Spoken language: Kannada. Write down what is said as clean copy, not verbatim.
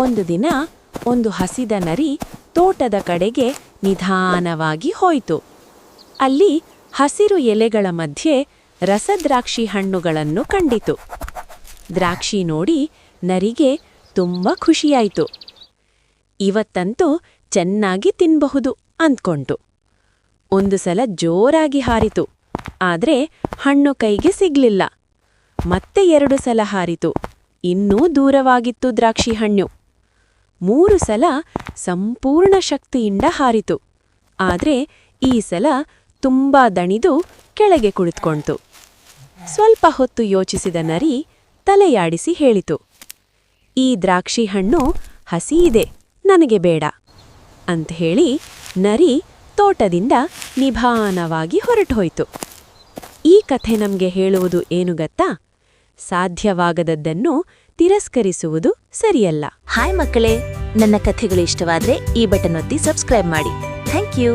ಒಂದು ದಿನ ಒಂದು ಹಸಿದ ನರಿ ತೋಟದ ಕಡೆಗೆ ನಿಧಾನವಾಗಿ ಹೋಯಿತು. ಅಲ್ಲಿ ಹಸಿರು ಎಲೆಗಳ ಮಧ್ಯೆ ರಸದ್ರಾಕ್ಷಿ ಹಣ್ಣುಗಳನ್ನು ಕಂಡಿತು. ದ್ರಾಕ್ಷಿ ನೋಡಿ ನರಿಗೆ ತುಂಬ ಖುಷಿಯಾಯಿತು. ಇವತ್ತಂತೂ ಚೆನ್ನಾಗಿ ತಿನ್ನಬಹುದು ಅಂದ್ಕೊಂತು. ಒಂದು ಸಲ ಜೋರಾಗಿ ಹಾರಿತು, ಆದ್ರೆ ಹಣ್ಣು ಕೈಗೆ ಸಿಗ್ಲಿಲ್ಲ. ಮತ್ತೆ 2 ಸಲ ಹಾರಿತು, ಇನ್ನೂ ದೂರವಾಗಿತ್ತು ದ್ರಾಕ್ಷಿ ಹಣ್ಣು. 3 ಸಲ ಸಂಪೂರ್ಣ ಶಕ್ತಿಯಿಂದ ಹಾರಿತು, ಆದ್ರೆ ಈ ಸಲ ತುಂಬಾ ದಣಿದು ಕೆಳಗೆ ಕುಳಿತುಕೊಂತು. ಸ್ವಲ್ಪ ಹೊತ್ತು ಯೋಚಿಸಿದ ನರಿ ತಲೆಯಾಡಿಸಿ ಹೇಳಿತು, ಈ ದ್ರಾಕ್ಷಿ ಹಣ್ಣು ಹಸಿ ಇದೆ, ನನಗೆ ಬೇಡ ಅಂತ ಹೇಳಿ ನರಿ ತೋಟದಿಂದ ನಿಧಾನವಾಗಿ ಹೊರಟೋಯ್ತು. ಈ ಕಥೆ ನಮಗೆ ಹೇಳುವುದು ಏನು ಗೊತ್ತಾ? ಸಾಧ್ಯವಾಗದದ್ದನ್ನು ತಿರಸ್ಕರಿಸುವುದು ಸರಿಯಲ್ಲ. ಹಾಯ್ ಮಕ್ಕಳೇ, ನನ್ನ ಕಥೆಗಳು ಇಷ್ಟವಾದ್ರೆ ಈ ಬಟನ್ ಒತ್ತಿ ಸಬ್ಸ್ಕ್ರೈಬ್ ಮಾಡಿ. Thank you.